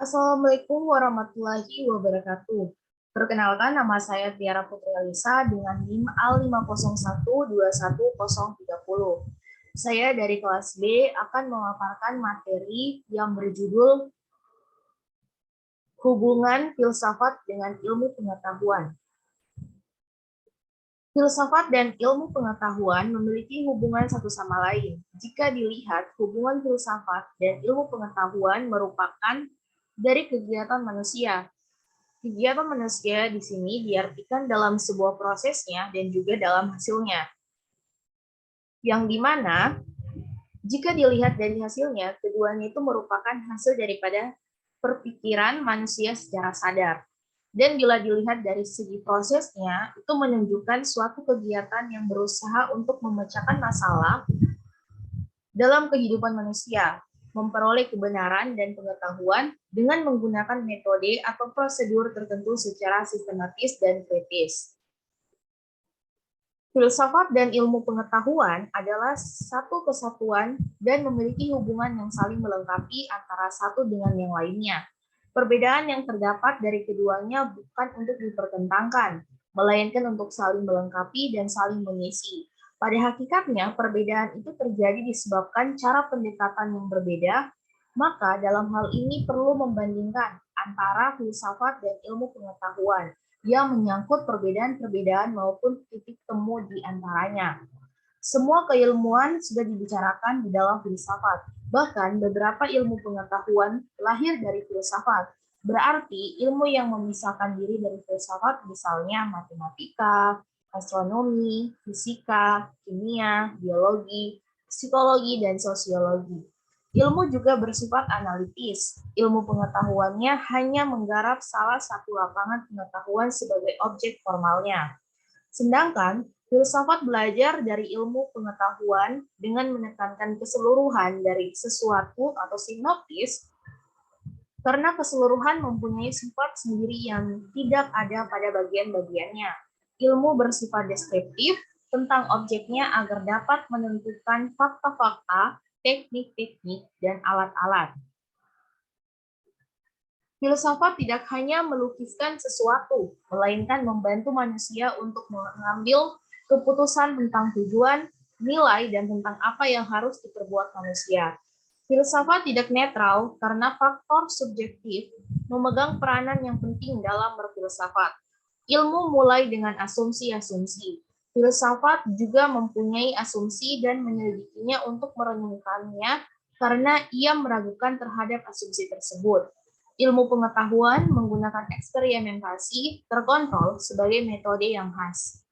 Assalamualaikum warahmatullahi wabarakatuh. Perkenalkan, nama saya Tiara Putri Alisa dengan NIM A501210030. Saya dari kelas B akan memaparkan materi yang berjudul Hubungan Filsafat dengan Ilmu Pengetahuan. Filsafat dan ilmu pengetahuan memiliki hubungan satu sama lain. Jika dilihat, hubungan filsafat dan ilmu pengetahuan merupakan dari kegiatan manusia. Kegiatan manusia di sini diartikan dalam sebuah prosesnya dan juga dalam hasilnya. Yang dimana, jika dilihat dari hasilnya, keduanya itu merupakan hasil daripada perpikiran manusia secara sadar. Dan bila dilihat dari segi prosesnya, itu menunjukkan suatu kegiatan yang berusaha untuk memecahkan masalah dalam kehidupan manusia, memperoleh kebenaran dan pengetahuan dengan menggunakan metode atau prosedur tertentu secara sistematis dan kritis. Filsafat dan ilmu pengetahuan adalah satu kesatuan dan memiliki hubungan yang saling melengkapi antara satu dengan yang lainnya. Perbedaan yang terdapat dari keduanya bukan untuk dipertentangkan, melainkan untuk saling melengkapi dan saling mengisi. Pada hakikatnya, perbedaan itu terjadi disebabkan cara pendekatan yang berbeda, maka dalam hal ini perlu membandingkan antara filsafat dan ilmu pengetahuan yang menyangkut perbedaan-perbedaan maupun titik temu di antaranya. Semua keilmuan sudah dibicarakan di dalam filsafat. Bahkan beberapa ilmu pengetahuan lahir dari filsafat. Berarti ilmu yang memisahkan diri dari filsafat misalnya matematika, astronomi, fisika, kimia, biologi, psikologi, dan sosiologi. Ilmu juga bersifat analitis. Ilmu pengetahuannya hanya menggarap salah satu lapangan pengetahuan sebagai objek formalnya. Sedangkan filsafat belajar dari ilmu pengetahuan dengan menekankan keseluruhan dari sesuatu atau sinoptis, karena keseluruhan mempunyai sifat sendiri yang tidak ada pada bagian-bagiannya. Ilmu bersifat deskriptif tentang objeknya agar dapat menentukan fakta-fakta, teknik-teknik, dan alat-alat. Filsafat tidak hanya melukiskan sesuatu, melainkan membantu manusia untuk mengambil keputusan tentang tujuan, nilai, dan tentang apa yang harus diperbuat manusia. Filsafat tidak netral karena faktor subjektif memegang peranan yang penting dalam berfilsafat. Ilmu mulai dengan asumsi-asumsi. Filsafat juga mempunyai asumsi dan menyelidikinya untuk merenungkannya karena ia meragukan terhadap asumsi tersebut. Ilmu pengetahuan menggunakan eksperimentasi terkontrol sebagai metode yang khas.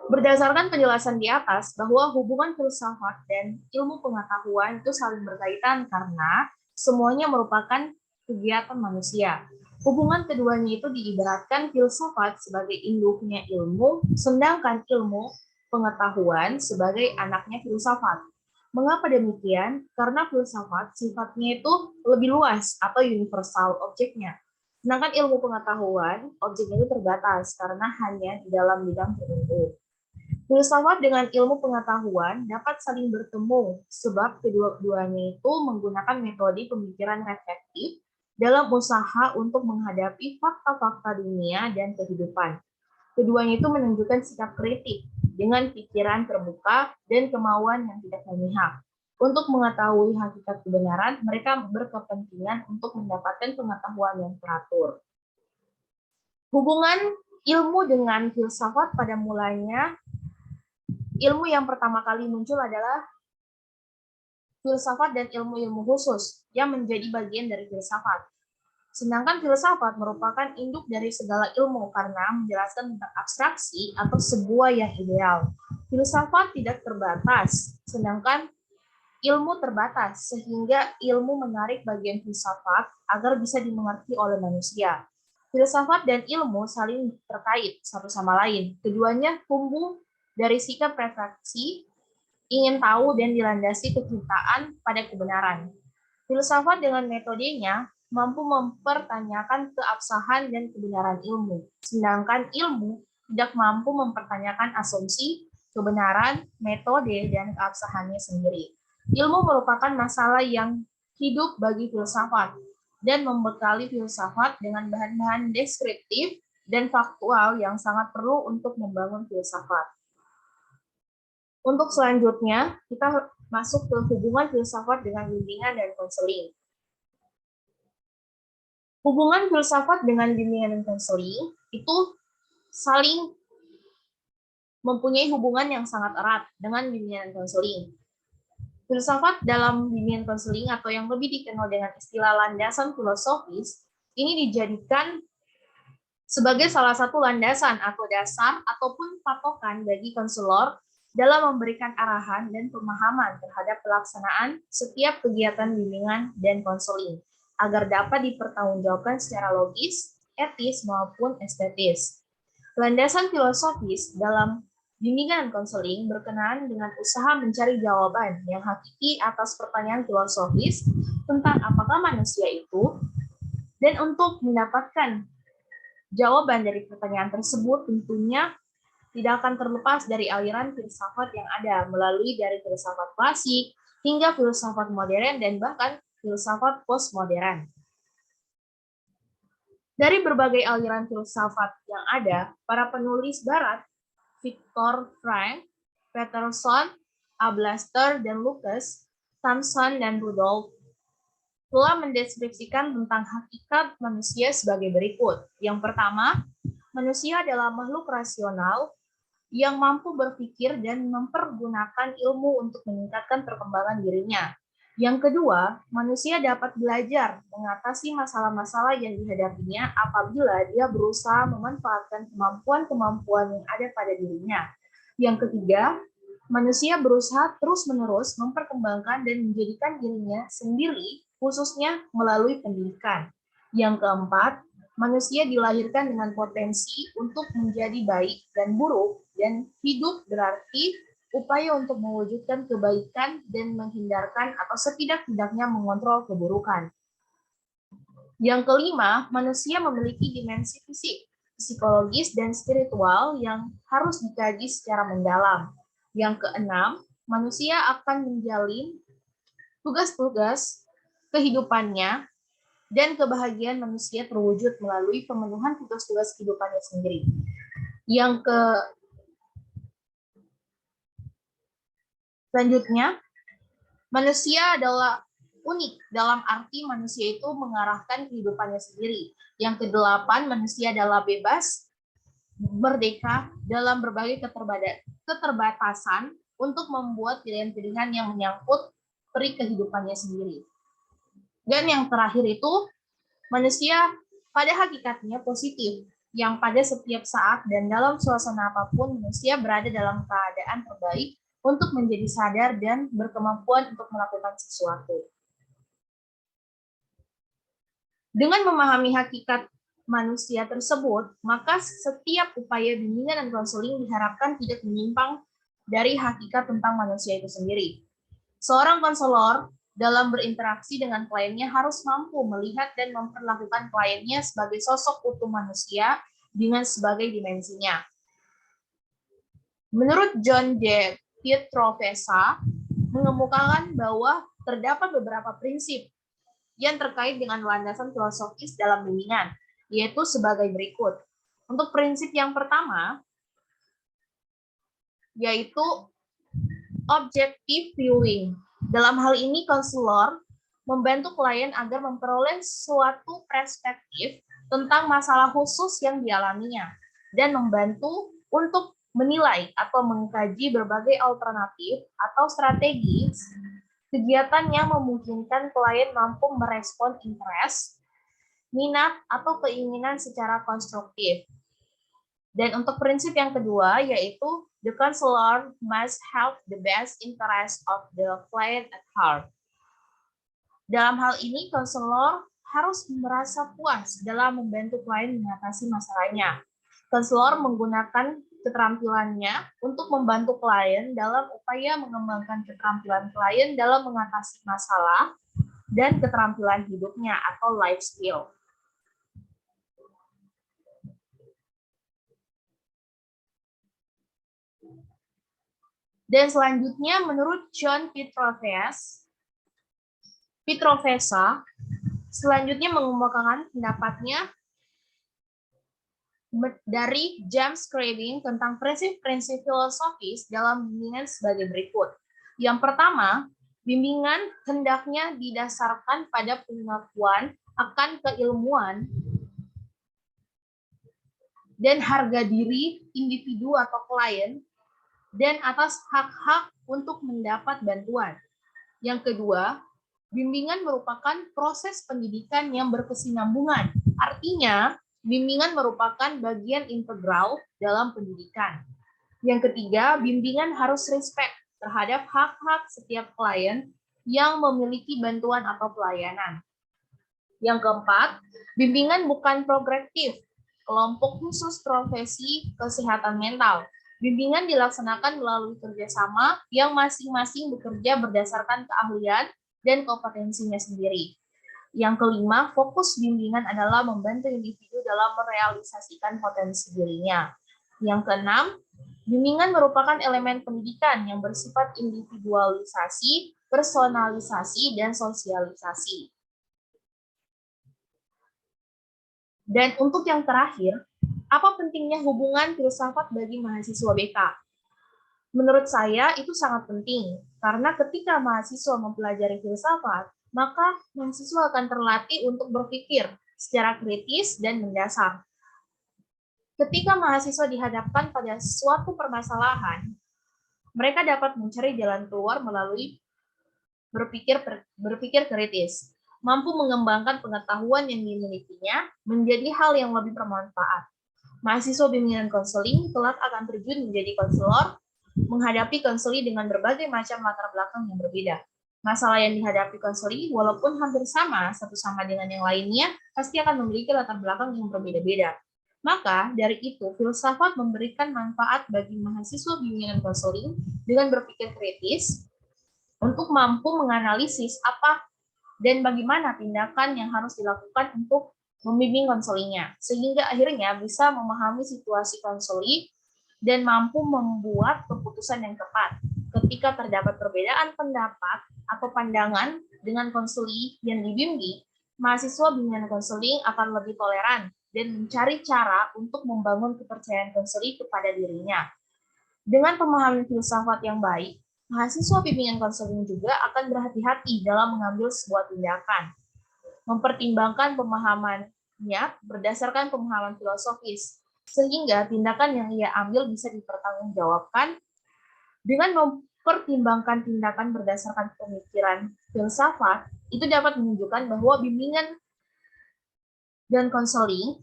Berdasarkan penjelasan di atas bahwa hubungan filsafat dan ilmu pengetahuan itu saling berkaitan karena semuanya merupakan kegiatan manusia. Hubungan keduanya itu diibaratkan filsafat sebagai induknya ilmu, sedangkan ilmu pengetahuan sebagai anaknya filsafat. Mengapa demikian? Karena filsafat sifatnya itu lebih luas atau universal objeknya. Sedangkan ilmu pengetahuan, objeknya itu terbatas karena hanya di dalam bidang tertentu. Filsafat dengan ilmu pengetahuan dapat saling bertemu sebab kedua-duanya itu menggunakan metode pemikiran reflektif dalam usaha untuk menghadapi fakta-fakta dunia dan kehidupan. Keduanya itu menunjukkan sikap kritik dengan pikiran terbuka dan kemauan yang tidak memihak. Untuk mengetahui hakikat kebenaran, mereka berkepentingan untuk mendapatkan pengetahuan yang teratur. Hubungan ilmu dengan filsafat pada mulanya, ilmu yang pertama kali muncul adalah filsafat dan ilmu-ilmu khusus yang menjadi bagian dari filsafat. Sedangkan filsafat merupakan induk dari segala ilmu karena menjelaskan tentang abstraksi atau sebuah yang ideal. Filsafat tidak terbatas, sedangkan ilmu terbatas, sehingga ilmu menarik bagian filsafat agar bisa dimengerti oleh manusia. Filsafat dan ilmu saling terkait satu sama lain. Keduanya tumbuh dari sikap refleksi, ingin tahu dan dilandasi kecintaan pada kebenaran. Filsafat dengan metodenya mampu mempertanyakan keabsahan dan kebenaran ilmu, sedangkan ilmu tidak mampu mempertanyakan asumsi, kebenaran, metode, dan keabsahannya sendiri. Ilmu merupakan masalah yang hidup bagi filsafat. dan membekali filsafat dengan bahan-bahan deskriptif dan faktual yang sangat perlu untuk membangun filsafat. Untuk selanjutnya, kita masuk ke hubungan filsafat dengan bimbingan dan konseling. Hubungan filsafat dengan bimbingan dan konseling itu saling mempunyai hubungan yang sangat erat dengan bimbingan dan konseling. Filsafat dalam bimbingan konseling atau yang lebih dikenal dengan istilah landasan filosofis ini dijadikan sebagai salah satu landasan atau dasar ataupun patokan bagi konselor dalam memberikan arahan dan pemahaman terhadap pelaksanaan setiap kegiatan bimbingan dan konseling agar dapat dipertanggungjawabkan secara logis, etis, maupun estetis. Landasan filosofis dalam bimbingan konseling berkenaan dengan usaha mencari jawaban yang hakiki atas pertanyaan filosofis tentang apakah manusia itu, dan untuk mendapatkan jawaban dari pertanyaan tersebut tentunya tidak akan terlepas dari aliran filsafat yang ada, melalui dari filsafat klasik hingga filsafat modern dan bahkan filsafat postmodern. Dari berbagai aliran filsafat yang ada, para penulis barat, Viktor Frankl, Peterson, Ablaster, dan Lucas, Thomson, dan Rudolf, telah mendeskripsikan tentang hakikat manusia sebagai berikut. Yang pertama, manusia adalah makhluk rasional yang mampu berpikir dan mempergunakan ilmu untuk meningkatkan perkembangan dirinya. Yang kedua, manusia dapat belajar mengatasi masalah-masalah yang dihadapinya apabila dia berusaha memanfaatkan kemampuan-kemampuan yang ada pada dirinya. Yang ketiga, manusia berusaha terus-menerus memperkembangkan dan menjadikan dirinya sendiri, khususnya melalui pendidikan. Yang keempat, manusia dilahirkan dengan potensi untuk menjadi baik dan buruk, dan hidup berarti upaya untuk mewujudkan kebaikan dan menghindarkan atau setidak-tidaknya mengontrol keburukan. Yang kelima, manusia memiliki dimensi fisik, psikologis, dan spiritual yang harus dikaji secara mendalam. Yang keenam, manusia akan menjalin tugas-tugas kehidupannya dan kebahagiaan manusia terwujud melalui pemenuhan tugas-tugas kehidupannya sendiri. Yang selanjutnya, manusia adalah unik dalam arti manusia itu mengarahkan kehidupannya sendiri. Yang kedelapan, manusia adalah bebas, merdeka dalam berbagai keterbatasan untuk membuat pilihan-pilihan yang menyangkut peri kehidupannya sendiri. Dan yang terakhir itu, manusia pada hakikatnya positif, yang pada setiap saat dan dalam suasana apapun manusia berada dalam keadaan terbaik untuk menjadi sadar dan berkemampuan untuk melakukan sesuatu. Dengan memahami hakikat manusia tersebut, maka setiap upaya bimbingan dan konseling diharapkan tidak menyimpang dari hakikat tentang manusia itu sendiri. Seorang konselor dalam berinteraksi dengan kliennya harus mampu melihat dan memperlakukan kliennya sebagai sosok utuh manusia dengan sebagai dimensinya. Menurut John D. Pietrofesa, mengemukakan bahwa terdapat beberapa prinsip yang terkait dengan landasan filosofis dalam bimbingan, yaitu sebagai berikut. Untuk prinsip yang pertama, yaitu objective viewing. Dalam hal ini, konselor membantu klien agar memperoleh suatu perspektif tentang masalah khusus yang dialaminya dan membantu untuk menilai atau mengkaji berbagai alternatif atau strategi kegiatan yang memungkinkan klien mampu merespon interest, minat, atau keinginan secara konstruktif. Dan untuk prinsip yang kedua, yaitu the counselor must have the best interest of the client at heart. Dalam hal ini, konselor harus merasa puas dalam membantu klien mengatasi masalahnya. Konselor menggunakan keterampilannya untuk membantu klien dalam upaya mengembangkan keterampilan klien dalam mengatasi masalah dan keterampilan hidupnya atau life skill. Dan selanjutnya, menurut John Pietrofesa, Selanjutnya mengemukakan pendapatnya dari James Craving tentang prinsip-prinsip filosofis dalam bimbingan sebagai berikut. Yang pertama, bimbingan hendaknya didasarkan pada pengakuan akan keilmuan dan harga diri individu atau klien dan atas hak-hak untuk mendapat bantuan. Yang kedua, bimbingan merupakan proses pendidikan yang berkesinambungan. Artinya, bimbingan merupakan bagian integral dalam pendidikan. Yang ketiga, bimbingan harus respect terhadap hak-hak setiap klien yang memiliki bantuan atau pelayanan. Yang keempat, bimbingan bukan progresif, kelompok khusus profesi kesehatan mental. Bimbingan dilaksanakan melalui kerjasama yang masing-masing bekerja berdasarkan keahlian dan kompetensinya sendiri. Yang kelima, fokus bimbingan adalah membantu individu dalam merealisasikan potensi dirinya. Yang keenam, bimbingan merupakan elemen pendidikan yang bersifat individualisasi, personalisasi, dan sosialisasi. Dan untuk yang terakhir, apa pentingnya hubungan filsafat bagi mahasiswa BK? Menurut saya itu sangat penting, karena ketika mahasiswa mempelajari filsafat, maka mahasiswa akan terlatih untuk berpikir secara kritis dan mendasar. Ketika mahasiswa dihadapkan pada suatu permasalahan, mereka dapat mencari jalan keluar melalui berpikir kritis, mampu mengembangkan pengetahuan yang dimilikinya menjadi hal yang lebih bermanfaat. Mahasiswa bimbingan konseling kelak akan terjun menjadi konselor, menghadapi konseling dengan berbagai macam latar belakang yang berbeda. Masalah yang dihadapi konseling, walaupun hampir sama satu sama dengan yang lainnya, pasti akan memiliki latar belakang yang berbeda-beda. Maka, dari itu, filsafat memberikan manfaat bagi mahasiswa bimbingan konseling dengan berpikir kritis untuk mampu menganalisis apa dan bagaimana tindakan yang harus dilakukan untuk membimbing konselingnya, sehingga akhirnya bisa memahami situasi konseling dan mampu membuat keputusan yang tepat. Ketika terdapat perbedaan pendapat atau pandangan dengan konseling yang dibimbing, mahasiswa bimbingan konseling akan lebih toleran dan mencari cara untuk membangun kepercayaan konseling kepada dirinya. Dengan pemahaman filsafat yang baik, mahasiswa bimbingan konseling juga akan berhati-hati dalam mengambil sebuah tindakan, mempertimbangkan pemahamannya berdasarkan pemahaman filosofis, sehingga tindakan yang ia ambil bisa dipertanggungjawabkan. Dengan mempertimbangkan tindakan berdasarkan pemikiran filsafat, itu dapat menunjukkan bahwa bimbingan dan konseling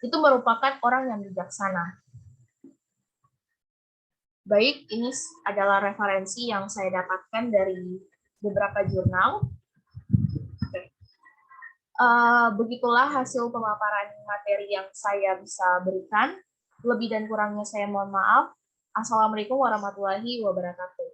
itu merupakan orang yang bijaksana. Baik, ini adalah referensi yang saya dapatkan dari beberapa jurnal. Begitulah hasil pemaparan materi yang saya bisa berikan. Lebih dan kurangnya saya mohon maaf. Assalamualaikum warahmatullahi wabarakatuh.